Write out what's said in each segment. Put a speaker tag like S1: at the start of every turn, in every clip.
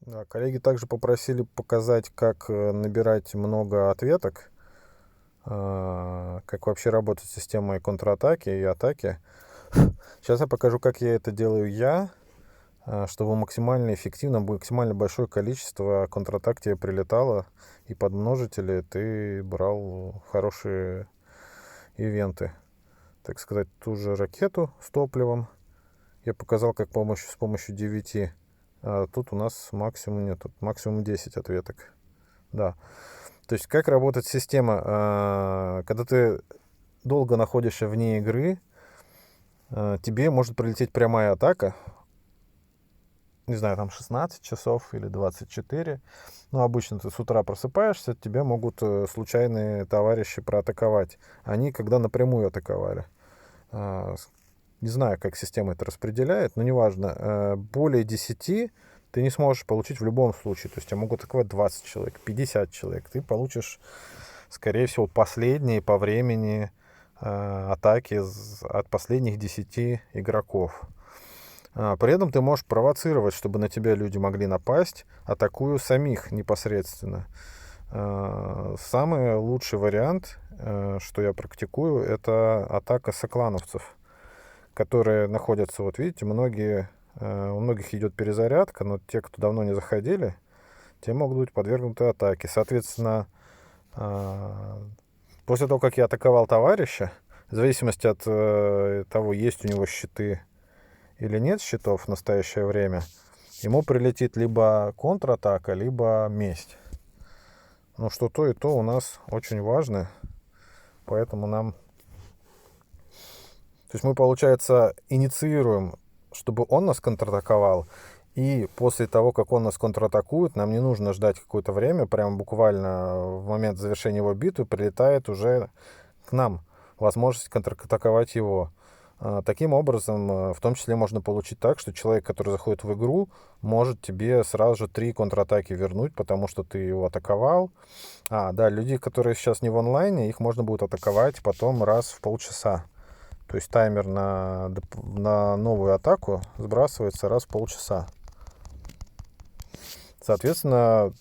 S1: Да, коллеги также попросили показать, как набирать много ответок, как вообще работает система и контратаки, и атаки. Сейчас я покажу, как я это делаю чтобы максимально эффективно, максимально большое количество контратак тебе прилетало, и под множители ты брал хорошие ивенты. Так сказать, ту же ракету с топливом. Я показал, как с помощью 9. А тут у нас максимум нет, тут максимум 10 ответок. Да. То есть как работает система? Когда ты долго находишься вне игры, тебе может прилететь прямая атака, не знаю, там 16 часов или 24. Ну, обычно ты с утра просыпаешься, тебе могут случайные товарищи проатаковать. Они когда напрямую атаковали. А, Не знаю, как система это распределяет, но неважно. Более 10 ты не сможешь получить в любом случае. То есть тебя могут атаковать 20 человек, 50 человек. Ты получишь, скорее всего, последние по времени атаки от последних 10 игроков. При этом ты можешь провоцировать, чтобы на тебя люди могли напасть, атакуя самих непосредственно. Самый лучший вариант, что я практикую, это атака соклановцев, которые находятся, вот видите, у многих идет перезарядка, но те, кто давно не заходили, те могут быть подвергнуты атаке. Соответственно, после того, как я атаковал товарища, в зависимости от того, есть у него щиты или нет щитов в настоящее время, ему прилетит либо контратака, либо месть. Ну, что то и то у нас очень важно, поэтому нам... То есть мы, получается, инициируем, чтобы он нас контратаковал, и после того, как он нас контратакует, нам не нужно ждать какое-то время, прям буквально в момент завершения его битвы прилетает уже к нам возможность контратаковать его. Таким образом, в том числе можно получить так, что человек, который заходит в игру, может тебе сразу же 3 контратаки вернуть, потому что ты его атаковал. Да, люди, которые сейчас не в онлайне, их можно будет атаковать потом раз в полчаса. То есть таймер на новую атаку сбрасывается раз в полчаса. Соответственно,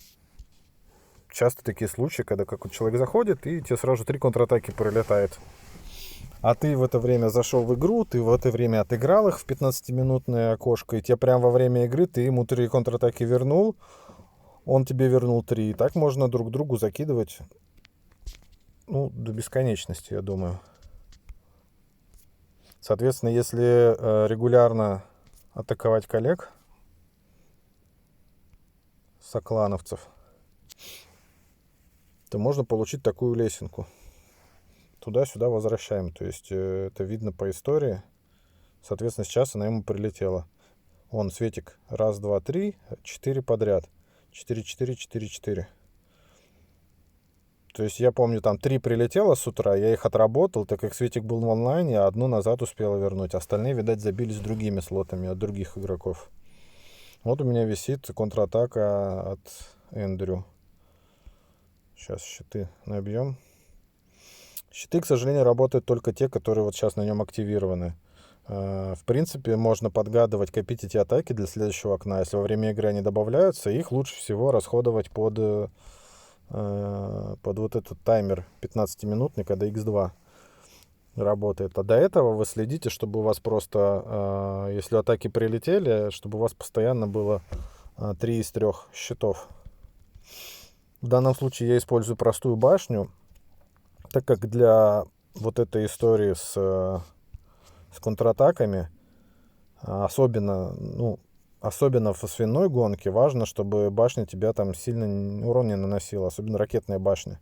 S1: часто такие случаи, когда какой-то человек заходит, и тебе сразу 3 контратаки прилетает. А ты в это время зашел в игру, ты в это время отыграл их в 15-минутное окошко, и тебе прямо во время игры ты ему 3 контратаки вернул, он тебе вернул 3. И так можно друг другу закидывать, ну, до бесконечности, я думаю. Соответственно, если регулярно атаковать коллег, соклановцев, то можно получить такую лесенку. Туда-сюда возвращаем. То есть это видно по истории. Соответственно, сейчас она ему прилетела. Светик. Раз, два, три, 4 подряд. 4, 4, 4, 4. То есть я помню, там 3 прилетело с утра, я их отработал, так как Светик был в онлайне, а одну назад успела вернуть. Остальные, видать, забились другими слотами от других игроков. Вот у меня висит контратака от Эндрю. Сейчас щиты набьем. Щиты, к сожалению, работают только те, которые вот сейчас на нем активированы. В принципе, можно подгадывать, копить эти атаки для следующего окна. Если во время игры они добавляются, их лучше всего расходовать под вот этот таймер 15-минутный, когда X2 работает. А до этого вы следите, чтобы у вас просто, если атаки прилетели, чтобы у вас постоянно было 3 из 3 щитов. В данном случае я использую простую башню, так как для вот этой истории с контратаками, особенно в свиной гонке, важно, чтобы башня тебя там сильно урон не наносила, особенно ракетная башня.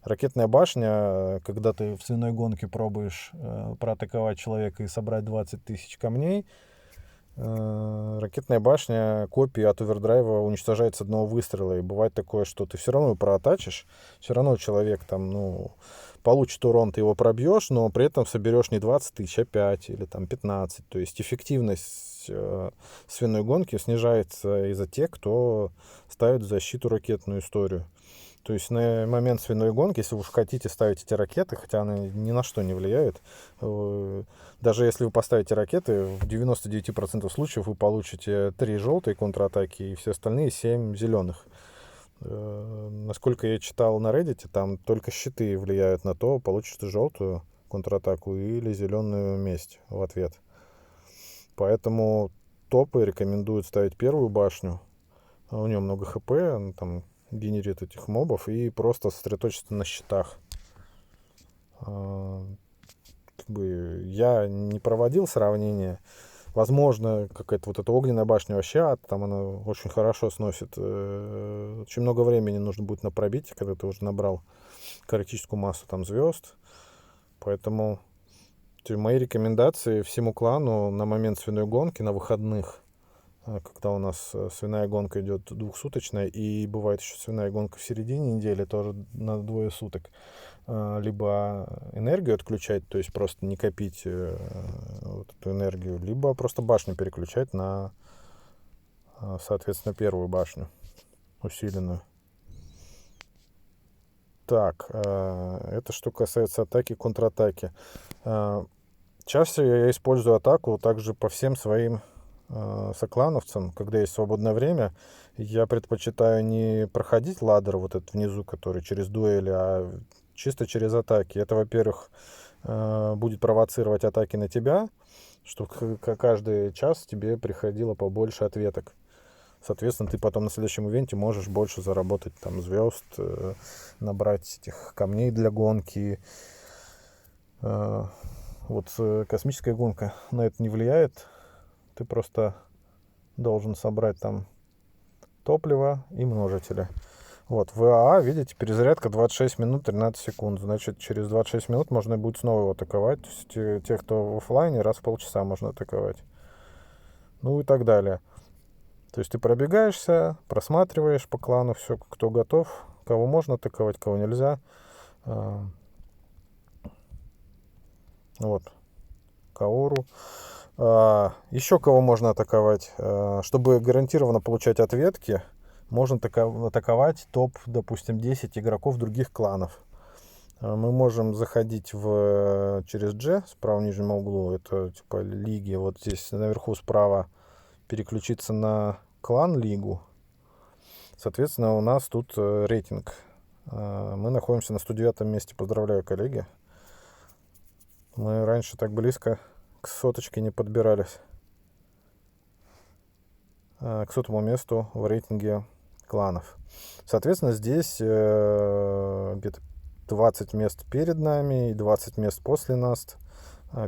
S1: Ракетная башня, когда ты в свиной гонке пробуешь проатаковать человека и собрать 20 тысяч камней, ракетная башня копии от овердрайва уничтожает с одного выстрела. И бывает такое, что ты все равно проатачишь, все равно человек там, получит урон, ты его пробьешь, но при этом соберешь не 20 тысяч, а 5 или там 15. То есть эффективность свиной гонки снижается из-за тех, кто ставит в защиту ракетную историю. То есть на момент свиной гонки, если вы уж хотите ставить эти ракеты, хотя они ни на что не влияют, даже если вы поставите ракеты, в 99% случаев вы получите 3 желтые контратаки и все остальные 7 зеленых. Насколько я читал на Reddit, там только щиты влияют на то, получишь ты желтую контратаку или зеленую месть в ответ. Поэтому топы рекомендуют ставить первую башню. У нее много хп, она там генерит этих мобов, и просто сосредоточиться на щитах. Я не проводил сравнение. Возможно, какая-то вот эта огненная башня вообще, там она очень хорошо сносит. Очень много времени нужно будет на пробитие, когда ты уже набрал критическую массу там звезд. Поэтому мои рекомендации всему клану на момент свиной гонки, на выходных, когда у нас свиная гонка идет двухсуточная, и бывает еще свиная гонка в середине недели, тоже на 2 суток, либо энергию отключать, то есть просто не копить вот эту энергию, либо просто башню переключать на, соответственно, первую башню усиленную. Так, это что касается атаки, контратаки. Часто я использую атаку также по всем своим соклановцам, когда есть свободное время. Я предпочитаю не проходить ладдер вот этот внизу, который через дуэли, а чисто через атаки. Это, во-первых, будет провоцировать атаки на тебя, чтобы каждый час тебе приходило побольше ответок. Соответственно, ты потом на следующем ивенте можешь больше заработать там звезд, набрать этих камней для гонки. Вот космическая гонка на это не влияет. Ты просто должен собрать там топливо и множители. Вот, в АА, видите, перезарядка 26 минут 13 секунд. Значит, через 26 минут можно будет снова его атаковать. То есть тех, кто в офлайне, раз в полчаса можно атаковать. Ну и так далее. То есть ты пробегаешься, просматриваешь по клану все, кто готов, кого можно атаковать, кого нельзя. Вот. Каору. Еще кого можно атаковать? Чтобы гарантированно получать ответки, можно атаковать топ, допустим, 10 игроков других кланов. Мы можем заходить через G, справа в нижнем углу, это типа лиги. Вот здесь наверху справа переключиться на клан-лигу. Соответственно, у нас тут рейтинг. Мы находимся на 109 месте. Поздравляю, коллеги. Мы раньше так близко к соточке не подбирались. К 100-му месту в рейтинге кланов. Соответственно, здесь где-то 20 мест перед нами и 20 мест после нас.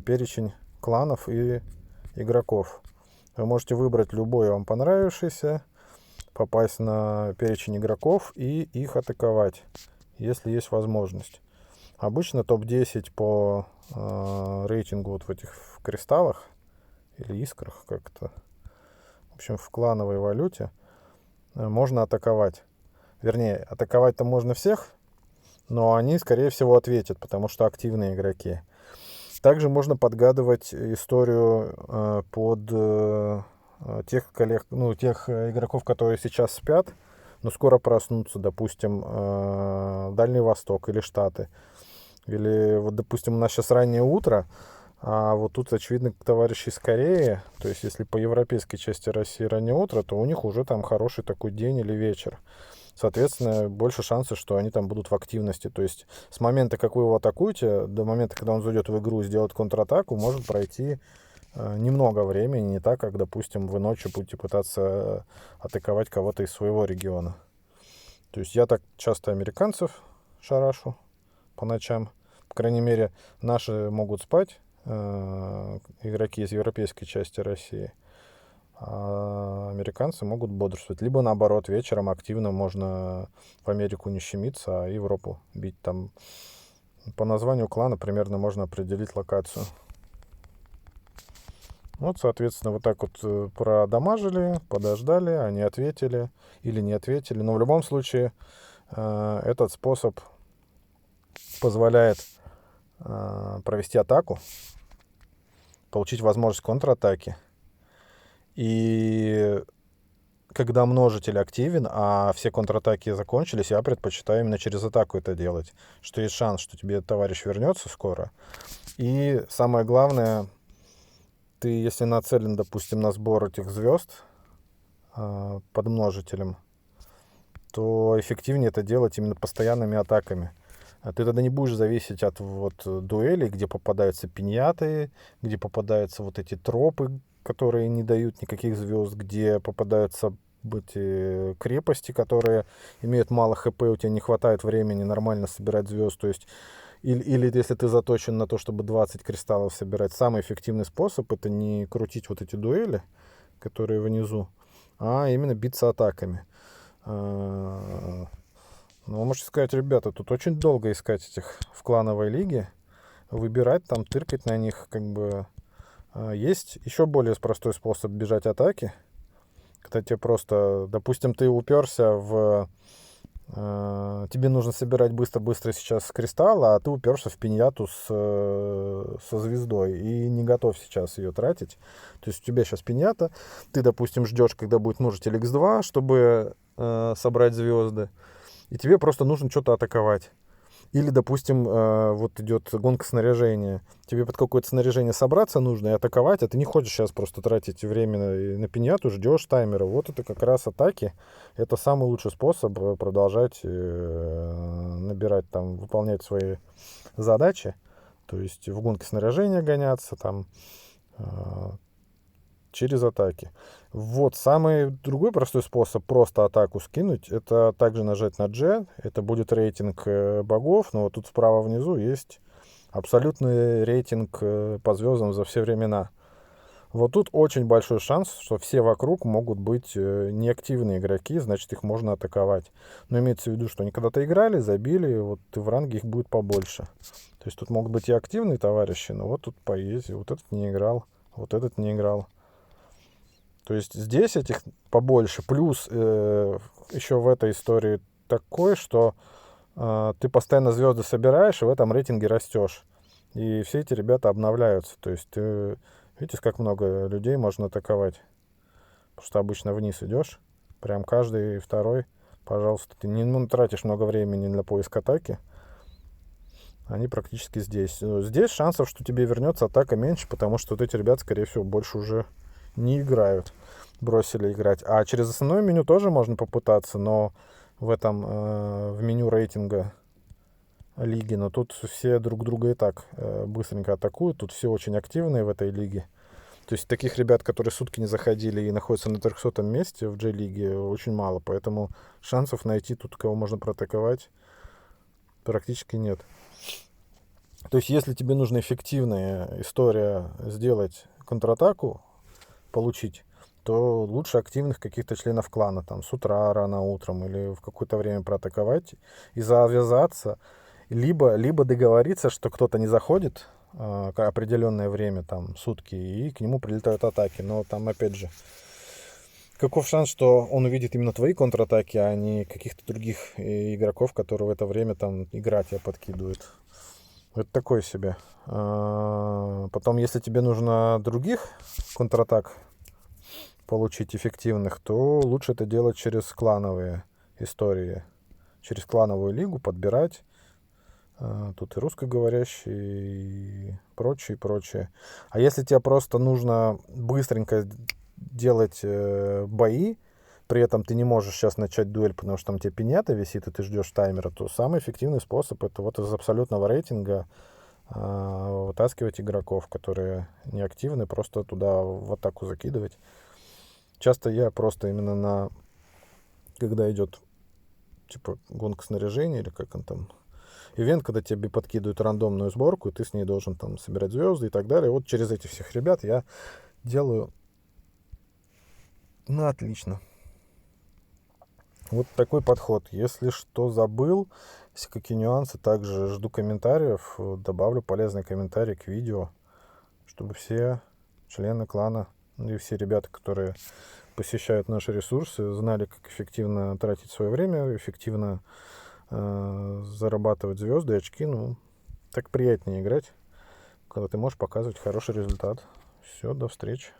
S1: Перечень кланов и игроков. Вы можете выбрать любой вам понравившийся, попасть на перечень игроков и их атаковать, если есть возможность. Обычно топ-10 по рейтингу вот в этих кристаллах или искрах как-то, в общем, в клановой валюте можно атаковать. Вернее, атаковать-то можно всех, но они, скорее всего, ответят, потому что активные игроки. Также можно подгадывать историю под тех игроков, которые сейчас спят, но скоро проснутся, допустим, Дальний Восток или Штаты. Или вот, допустим, у нас сейчас раннее утро, а вот тут, очевидно, товарищи из Кореи, то есть если по европейской части России раннее утро, то у них уже там хороший такой день или вечер. Соответственно, больше шансов, что они там будут в активности. То есть с момента, как вы его атакуете, до момента, когда он зайдет в игру и сделает контратаку, может пройти немного времени, не так, как, допустим, вы ночью будете пытаться атаковать кого-то из своего региона. То есть я так часто американцев шарашу по ночам. По крайней мере, наши могут спать, игроки из европейской части России, а американцы могут бодрствовать. Либо наоборот, вечером активно можно в Америку не щемиться, а Европу бить. Там по названию клана примерно можно определить локацию. Вот, соответственно, вот так вот продамажили, подождали, они ответили или не ответили. Но в любом случае этот способ позволяет провести атаку, получить возможность контратаки. И когда множитель активен, а все контратаки закончились, я предпочитаю именно через атаку это делать. Что есть шанс, что тебе товарищ вернется скоро. И самое главное, ты, если нацелен, допустим, на сбор этих звезд под множителем, то эффективнее это делать именно постоянными атаками. Ты тогда не будешь зависеть от дуэлей, где попадаются пиньяты, где попадаются вот эти тропы, которые не дают никаких звезд, где попадаются эти крепости, которые имеют мало хп, у тебя не хватает времени нормально собирать звезд. То есть, или если ты заточен на то, чтобы 20 кристаллов собирать, самый эффективный способ это не крутить вот эти дуэли, которые внизу, а именно биться атаками. Ну, вы можете сказать, ребята, тут очень долго искать этих в клановой лиге, выбирать там, тыркать на них, как бы. Есть еще более простой способ бежать атаки, когда тебе просто, допустим, ты уперся в... тебе нужно собирать быстро-быстро сейчас кристаллы, а ты уперся в пиньяту со звездой и не готов сейчас ее тратить. То есть у тебя сейчас пиньята, ты, допустим, ждешь, когда будет множитель x2, чтобы собрать звезды, и тебе просто нужно что-то атаковать. Или, допустим, вот идет гонка снаряжения. Тебе под какое-то снаряжение собраться нужно и атаковать, а ты не хочешь сейчас просто тратить время на пиньяту, ждешь таймера. Вот это как раз атаки. Это самый лучший способ продолжать набирать, там, выполнять свои задачи. То есть в гонке снаряжения гоняться, там, через атаки. Вот, самый другой простой способ просто атаку скинуть, это также нажать на G, это будет рейтинг богов, но вот тут справа внизу есть абсолютный рейтинг по звездам за все времена. Вот тут очень большой шанс, что все вокруг могут быть неактивные игроки, значит их можно атаковать. Но имеется в виду, что они когда-то играли, забили, вот и в ранге их будет побольше. То есть тут могут быть и активные товарищи, но вот тут поездили, вот этот не играл, вот этот не играл. То есть здесь этих побольше. Плюс еще в этой истории такой, что ты постоянно звезды собираешь и в этом рейтинге растешь. И все эти ребята обновляются. То есть ты видите, как много людей можно атаковать. Потому что обычно вниз идешь. Прям каждый второй. Пожалуйста, ты не тратишь много времени для поиска атаки. Они практически здесь. Здесь шансов, что тебе вернется атака меньше, потому что вот эти ребята, скорее всего, больше уже не играют, бросили играть. А через основное меню тоже можно попытаться, но в этом, в меню рейтинга лиги, но тут все друг друга и так быстренько атакуют, тут все очень активные в этой лиге. То есть таких ребят, которые сутки не заходили и находятся на 300-м месте в J-лиге, очень мало, поэтому шансов найти тут, кого можно проатаковать, практически нет. То есть если тебе нужна эффективная история сделать контратаку, получить, то лучше активных каких-то членов клана, там, с утра, рано утром или в какое-то время проатаковать и завязаться, либо договориться, что кто-то не заходит определенное время, там, сутки, и к нему прилетают атаки. Но там, опять же, каков шанс, что он увидит именно твои контратаки, а не каких-то других игроков, которые в это время там игра тебя подкидывают. Это такое себе. Потом, если тебе нужно других контратак получить эффективных, то лучше это делать через клановые истории. Через клановую лигу подбирать. Тут и русскоговорящие, и прочее, и прочее. А если тебе просто нужно быстренько делать бои, при этом ты не можешь сейчас начать дуэль, потому что там тебе пиньята висит, и ты ждешь таймера, то самый эффективный способ это вот из абсолютного рейтинга вытаскивать игроков, которые неактивны, просто туда в атаку закидывать. Часто я просто именно когда идет типа гонка снаряжения или как он там, ивент, когда тебе подкидывают рандомную сборку, и ты с ней должен там собирать звезды и так далее. Вот через этих всех ребят я делаю, ну, отлично. Вот такой подход. Если что забыл, если какие нюансы, также жду комментариев, добавлю полезные комментарии к видео, чтобы все члены клана и все ребята, которые посещают наши ресурсы, знали, как эффективно тратить свое время, эффективно зарабатывать звезды, очки. Ну, так приятнее играть, когда ты можешь показывать хороший результат. Все, до встречи.